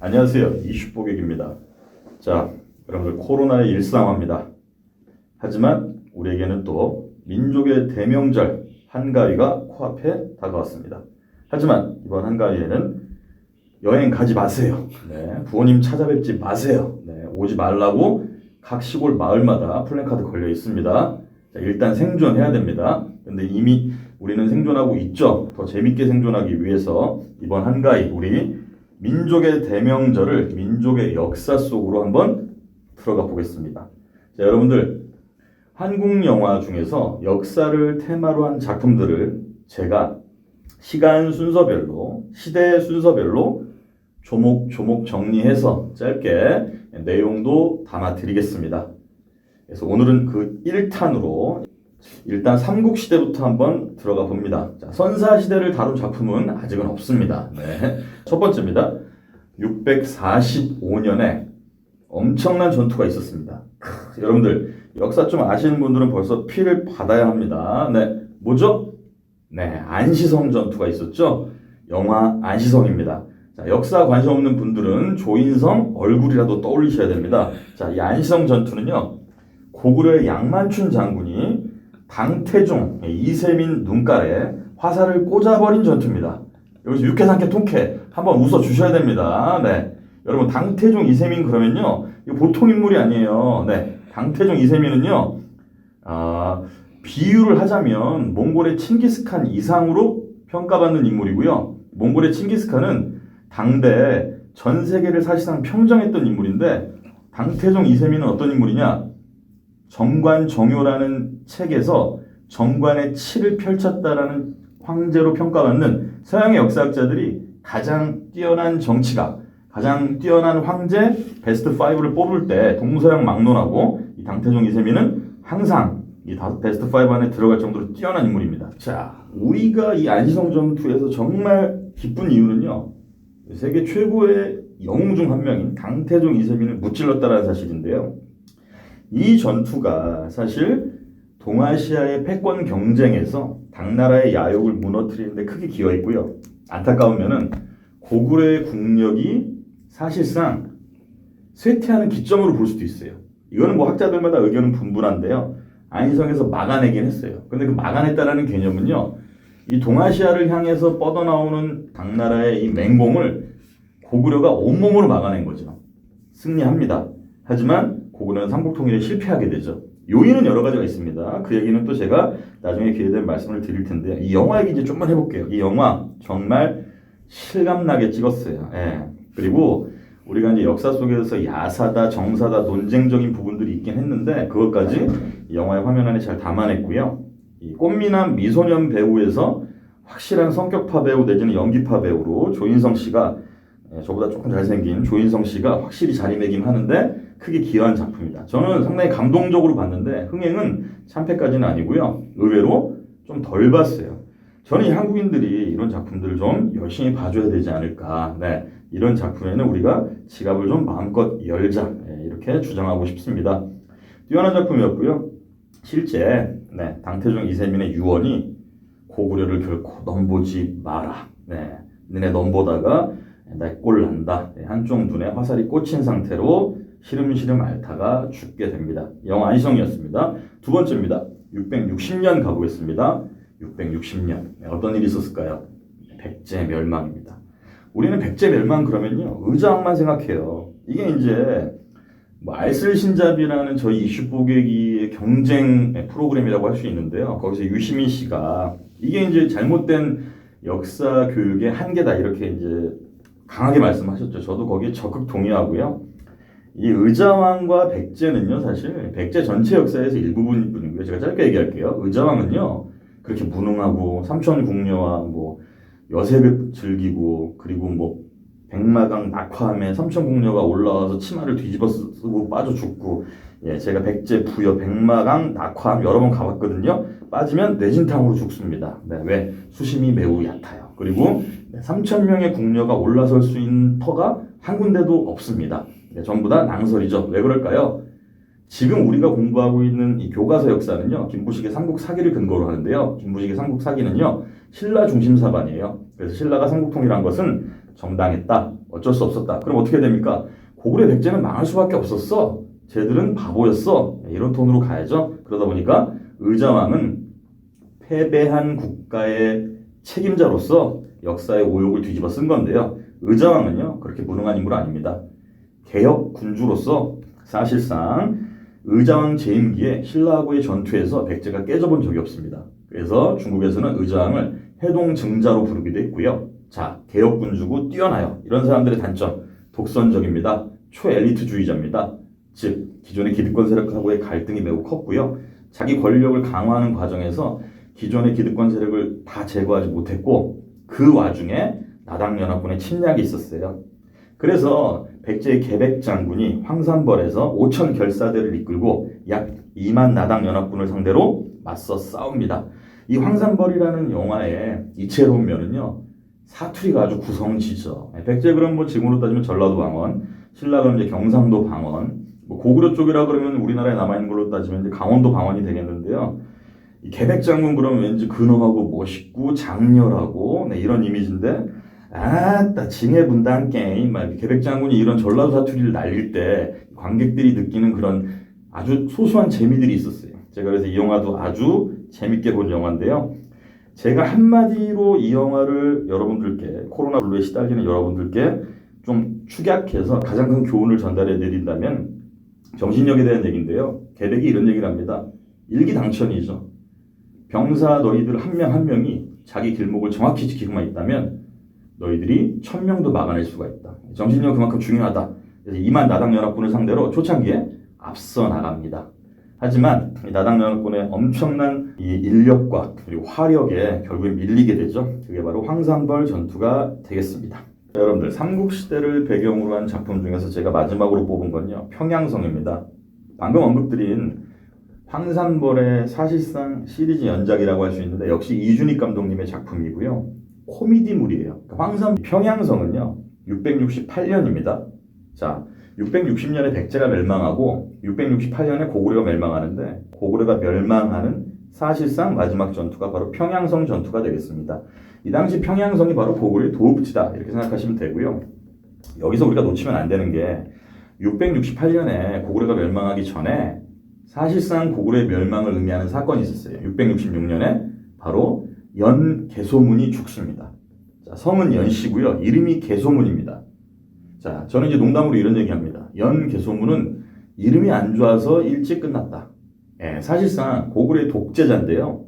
안녕하세요. 이슈뽀객입니다. 자, 여러분들 코로나의 일상화입니다. 하지만 우리에게는 또 민족의 대명절 한가위가 코앞에 다가왔습니다. 하지만 이번 한가위에는 여행 가지 마세요. 네, 부모님 찾아뵙지 마세요. 네, 오지 말라고 각 시골 마을마다 플래카드 걸려 있습니다. 자, 일단 생존해야 됩니다. 근데 이미 우리는 생존하고 있죠. 더 재밌게 생존하기 위해서 이번 한가위 우리 민족의 대명절을 민족의 역사 속으로 한번 들어가 보겠습니다. 자, 여러분들 한국 영화 중에서 역사를 테마로 한 작품들을 제가 시간 순서별로, 시대 순서별로 조목조목 정리해서 짧게 내용도 담아 드리겠습니다. 그래서 오늘은 그 1탄으로 일단 삼국시대부터 한번 들어가 봅니다. 자, 선사시대를 다룬 작품은 아직은 없습니다. 네. 첫 번째입니다. 645년에 엄청난 전투가 있었습니다. 여러분들 역사 좀 아시는 분들은 벌써 피를 받아야 합니다. 네, 뭐죠? 네, 안시성 전투가 있었죠. 영화 안시성입니다. 자, 역사 관심 없는 분들은 조인성 얼굴이라도 떠올리셔야 됩니다. 자, 이 안시성 전투는요, 고구려의 양만춘 장군이 당태종 이세민 눈깔에 화살을 꽂아버린 전투입니다. 여기서 육회삼케 통쾌 한번 웃어주셔야 됩니다. 네, 여러분 당태종 이세민 그러면요, 이거 보통 인물이 아니에요. 네, 당태종 이세민은요, 비유를 하자면 몽골의 칭기스칸 이상으로 평가받는 인물이고요. 몽골의 칭기스칸은 당대 전 세계를 사실상 평정했던 인물인데, 당태종 이세민은 어떤 인물이냐? 정관정요라는 책에서 정관의 치를 펼쳤다라는 황제로 평가받는 서양의 역사학자들이 가장 뛰어난 정치가, 가장 뛰어난 황제 베스트 5를 뽑을 때 동서양 막론하고 이 당태종 이세민은 항상 이 베스트 5 안에 들어갈 정도로 뛰어난 인물입니다. 자, 우리가 이 안시성 전투에서 정말 기쁜 이유는요, 세계 최고의 영웅 중 한 명인 당태종 이세민을 무찔렀다는 사실인데요. 이 전투가 사실 동아시아의 패권 경쟁에서 당나라의 야욕을 무너뜨리는 데 크게 기여했고요. 안타까운 면은 고구려의 국력이 사실상 쇠퇴하는 기점으로 볼 수도 있어요. 이거는 뭐 학자들마다 의견은 분분한데요. 안시성에서 막아내긴 했어요. 근데 그 막아냈다라는 개념은요, 이 동아시아를 향해서 뻗어나오는 당나라의 이 맹공을 고구려가 온몸으로 막아낸 거죠. 승리합니다. 하지만 고구려는 삼국통일에 실패하게 되죠. 요인은 여러 가지가 있습니다. 그 얘기는 또 제가 나중에 기회 되면 말씀을 드릴 텐데, 이 영화 얘기 이제 좀만 해볼게요. 이 영화 정말 실감나게 찍었어요. 예. 그리고 우리가 이제 역사 속에서 야사다, 정사다, 논쟁적인 부분들이 있긴 했는데 그것까지 이 영화의 화면 안에 잘 담아냈고요. 이 꽃미남 미소년 배우에서 확실한 성격파 배우 내지는 연기파 배우로 조인성 씨가, 저보다 조금 잘생긴 조인성 씨가 확실히 자리매김하는데 크게 기여한 작품이다. 저는 상당히 감동적으로 봤는데 흥행은 참패까지는 아니고요. 의외로 좀 덜 봤어요. 저는 이 한국인들이 이런 작품들을 좀 열심히 봐줘야 되지 않을까. 네, 이런 작품에는 우리가 지갑을 좀 마음껏 열자. 네, 이렇게 주장하고 싶습니다. 뛰어난 작품이었고요. 실제 당태종 이세민의 유언이 고구려를 결코 넘보지 마라. 네, 너네 넘보다가 내 꼴 난다. 네, 한쪽 눈에 화살이 꽂힌 상태로 시름시름 앓다가 죽게 됩니다. 영화 안시성이었습니다. 두 번째입니다. 660년 가보겠습니다. 660년. 어떤 일이 있었을까요? 백제 멸망입니다. 우리는 백제 멸망 그러면요, 의자왕만 생각해요. 이게 이제 뭐 알쓸신잡이라는 저희 이슈뽀개기의 경쟁 프로그램이라고 할 수 있는데요. 거기서 유시민 씨가 이게 이제 잘못된 역사 교육의 한계다 이렇게 이제 강하게 말씀하셨죠. 저도 거기에 적극 동의하고요. 이 의자왕과 백제는요, 사실 백제 전체 역사에서 일부분일 뿐이고요. 제가 짧게 얘기할게요. 의자왕은요, 그렇게 무능하고 삼천궁녀와 뭐 여색을 즐기고, 그리고 뭐 백마강 낙화함에 삼천궁녀가 올라와서 치마를 뒤집어 쓰고 빠져 죽고, 예, 제가 백제 부여 백마강 낙화함 여러 번 가봤거든요. 빠지면 뇌진탕으로 죽습니다. 네, 왜? 수심이 매우 얕아요. 그리고 3,000명의 궁녀가 올라설 수 있는 터가 한 군데도 없습니다. 네, 전부 다 낭설이죠. 왜 그럴까요? 지금 우리가 공부하고 있는 이 교과서 역사는요, 김부식의 삼국사기를 근거로 하는데요. 김부식의 삼국사기는요, 신라 중심 사반이에요. 그래서 신라가 삼국통일한 것은 정당했다. 어쩔 수 없었다. 그럼 어떻게 됩니까? 고구려 백제는 망할 수밖에 없었어. 쟤들은 바보였어. 이런 톤으로 가야죠. 그러다 보니까 의자왕은 패배한 국가의 책임자로서 역사의 오욕을 뒤집어 쓴 건데요. 의자왕은요, 그렇게 무능한 인물 아닙니다. 개혁 군주로서 사실상 의자왕 재임기에 신라하고의 전투에서 백제가 깨져본 적이 없습니다. 그래서 중국에서는 의자왕을 해동증자로 부르기도 했고요. 자, 개혁 군주고 뛰어나요. 이런 사람들의 단점, 독선적입니다. 초엘리트주의자입니다. 즉, 기존의 기득권 세력하고의 갈등이 매우 컸고요. 자기 권력을 강화하는 과정에서 기존의 기득권 세력을 다 제거하지 못했고, 그 와중에 나당연합군의 침략이 있었어요. 그래서 백제의 계백 장군이 황산벌에서 5천 결사대를 이끌고 약 2만 나당연합군을 상대로 맞서 싸웁니다. 이 황산벌이라는 영화의 이채로운 면은요, 사투리가 아주 구성지죠. 백제 그럼 뭐 지금으로 따지면 전라도 방언, 신라 그럼 이제 경상도 방언, 뭐 고구려 쪽이라 그러면 우리나라에 남아있는 걸로 따지면 이제 강원도 방언이 되겠는데요. 이 계백 장군 그러면 왠지 근엄하고 멋있고 장렬하고 이런 이미지인데, 아따 징해 분당 게임 막 계백 장군이 이런 전라도 사투리를 날릴 때 관객들이 느끼는 그런 아주 소소한 재미들이 있었어요. 제가 그래서 이 영화도 아주 재밌게 본 영화인데요. 제가 한마디로 이 영화를 여러분들께, 코로나 블루에 시달리는 여러분들께 좀 축약해서 가장 큰 교훈을 전달해 드린다면 정신력에 대한 얘기인데요. 계백이 이런 얘기를 합니다. 일기당천이죠. 병사 너희들 한 명 한 명이 자기 길목을 정확히 지키고만 있다면 너희들이 1000명도 막아낼 수가 있다. 정신력 그만큼 중요하다. 그래서 2만 나당연합군을 상대로 초창기에 앞서 나갑니다. 하지만 나당연합군의 엄청난 이 인력과 그리고 화력에 결국에 밀리게 되죠. 그게 바로 황산벌 전투가 되겠습니다. 여러분들, 삼국시대를 배경으로 한 작품 중에서 제가 마지막으로 뽑은 건요, 평양성입니다. 방금 언급드린 황산벌의 사실상 시리즈 연작이라고 할 수 있는데 역시 이준익 감독님의 작품이고요. 코미디물이에요. 평양성은요 668년입니다. 자, 660년에 백제가 멸망하고 668년에 고구려가 멸망하는데, 고구려가 멸망하는 사실상 마지막 전투가 바로 평양성 전투가 되겠습니다. 이 당시 평양성이 바로 고구려의 도읍지다 이렇게 생각하시면 되고요. 여기서 우리가 놓치면 안 되는 게 668년에 고구려가 멸망하기 전에 사실상 고구려의 멸망을 의미하는 사건이 있었어요. 666년에 바로 연개소문이 죽습니다. 자, 성은 연씨고요. 이름이 개소문입니다. 자, 저는 이제 농담으로 이런 얘기합니다. 연개소문은 이름이 안 좋아서 일찍 끝났다. 예, 사실상 고구려의 독재자인데요.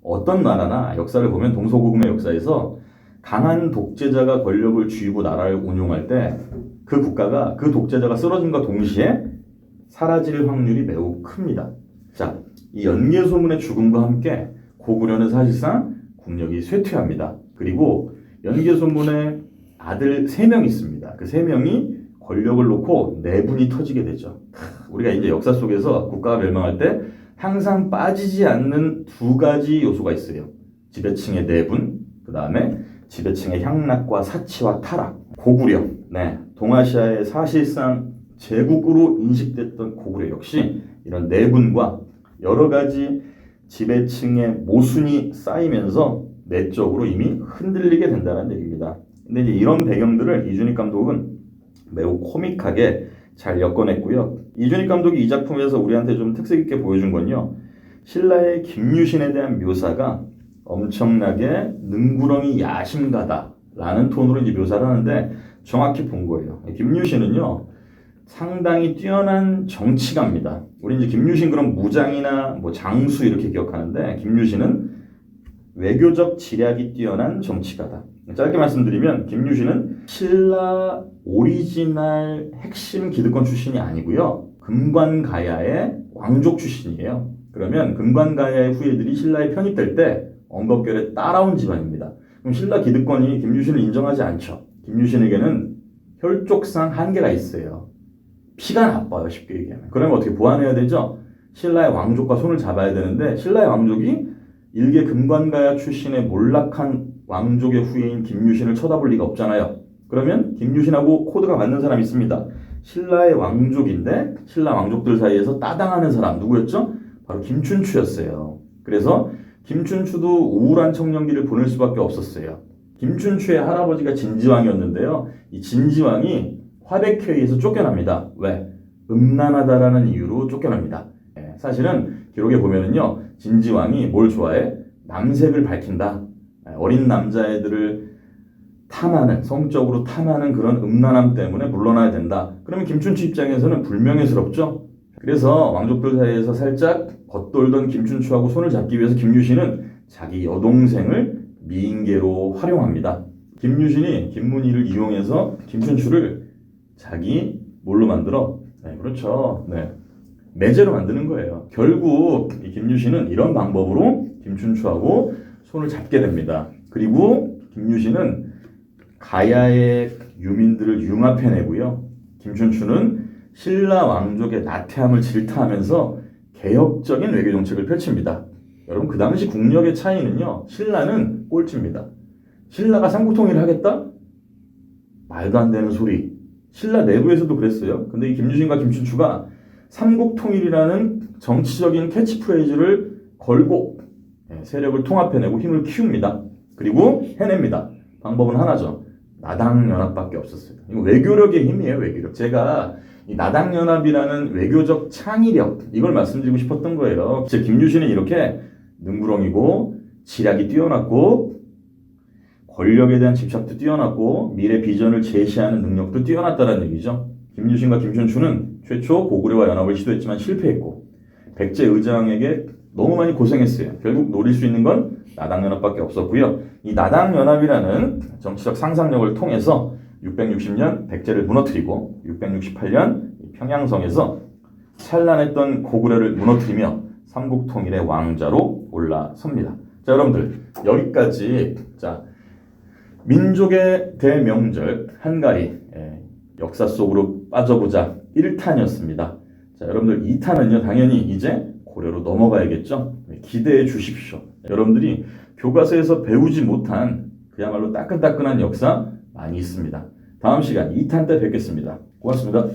어떤 나라나 역사를 보면 동서고금의 역사에서 강한 독재자가 권력을 쥐고 나라를 운용할 때 그 국가가 그 독재자가 쓰러짐과 동시에 사라질 확률이 매우 큽니다. 자, 이 연개소문의 죽음과 함께 고구려는 사실상 국력이 쇠퇴합니다. 그리고 연개소문의 아들 3명 있습니다. 그 3명이 권력을 놓고 내분이 터지게 되죠. 우리가 이제 역사 속에서 국가가 멸망할 때 항상 빠지지 않는 2가지 요소가 있어요. 지배층의 내분, 그 다음에 지배층의 향락과 사치와 타락. 고구려, 동아시아의 사실상 제국으로 인식됐던 고구려 역시 이런 내분과 여러 가지 지배층의 모순이 쌓이면서 내적으로 이미 흔들리게 된다는 얘기입니다. 근데 이제 이런 배경들을 이준익 감독은 매우 코믹하게 잘 엮어냈고요. 이준익 감독이 이 작품에서 우리한테 좀 특색 있게 보여준 건요, 신라의 김유신에 대한 묘사가 엄청나게 능구렁이 야심가다라는 톤으로 이제 묘사를 하는데 정확히 본 거예요. 김유신은요 상당히 뛰어난 정치가입니다. 우리 이제 김유신 그럼 무장이나 뭐 장수 이렇게 기억하는데, 김유신은 외교적 지략이 뛰어난 정치가다. 짧게 말씀드리면 김유신은 신라 오리지널 핵심 기득권 출신이 아니고요, 금관가야의 왕족 출신이에요. 그러면 금관가야의 후예들이 신라에 편입될 때 언급결에 따라온 집안입니다. 그럼 신라 기득권이 김유신을 인정하지 않죠. 김유신에게는 혈족상 한계가 있어요. 피가 나빠요, 쉽게 얘기하면. 그러면 어떻게 보완해야 되죠? 신라의 왕족과 손을 잡아야 되는데, 신라의 왕족이 일개 금관가야 출신의 몰락한 왕족의 후예인 김유신을 쳐다볼 리가 없잖아요. 그러면 김유신하고 코드가 맞는 사람이 있습니다. 신라의 왕족인데 신라 왕족들 사이에서 따당하는 사람 누구였죠? 바로 김춘추였어요. 그래서 김춘추도 우울한 청년기를 보낼 수밖에 없었어요. 김춘추의 할아버지가 진지왕이었는데요. 이 진지왕이 화백회의에서 쫓겨납니다. 왜? 음란하다라는 이유로 쫓겨납니다. 사실은 기록에 보면은요, 진지왕이 뭘 좋아해? 남색을 밝힌다. 어린 남자애들을 탐하는, 성적으로 탐하는 그런 음란함 때문에 물러나야 된다. 그러면 김춘추 입장에서는 불명예스럽죠. 그래서 왕족들 사이에서 살짝 겉돌던 김춘추하고 손을 잡기 위해서 김유신은 자기 여동생을 미인계로 활용합니다. 김유신이 김문희를 이용해서 김춘추를 자기 뭘로 만들어? 그렇죠. 매제로 만드는 거예요. 결국 이 김유신은 이런 방법으로 김춘추하고 손을 잡게 됩니다. 그리고 김유신은 가야의 유민들을 융합해내고요. 김춘추는 신라 왕족의 나태함을 질타하면서 개혁적인 외교 정책을 펼칩니다. 여러분, 그 당시 국력의 차이는요, 신라는 꼴찌입니다. 신라가 삼국통일을 하겠다? 말도 안 되는 소리. 신라 내부에서도 그랬어요. 근데 이 김유신과 김춘추가 삼국통일이라는 정치적인 캐치프레이즈를 걸고 세력을 통합해내고 힘을 키웁니다. 그리고 해냅니다. 방법은 하나죠. 나당연합밖에 없었어요. 이거 외교력의 힘이에요, 외교력. 제가 이 나당연합이라는 외교적 창의력, 이걸 말씀드리고 싶었던 거예요. 제 김유신은 이렇게 능구렁이고 지략이 뛰어났고 권력에 대한 집착도 뛰어났고 미래 비전을 제시하는 능력도 뛰어났다는 얘기죠. 김유신과 김춘추는 최초 고구려와 연합을 시도했지만 실패했고 백제 의장에게 너무 많이 고생했어요. 결국 노릴 수 있는 건 나당연합밖에 없었고요. 이 나당연합이라는 정치적 상상력을 통해서 660년 백제를 무너뜨리고 668년 평양성에서 찬란했던 고구려를 무너뜨리며 삼국통일의 왕자로 올라섭니다. 자, 여러분들 여기까지 민족의 대명절 한가리 역사 속으로 빠져보자 1탄이었습니다. 자, 여러분들 2탄은요 당연히 이제 고려로 넘어가야겠죠. 기대해 주십시오. 여러분들이 교과서에서 배우지 못한 그야말로 따끈따끈한 역사 많이 있습니다. 다음 시간 2탄 때 뵙겠습니다. 고맙습니다.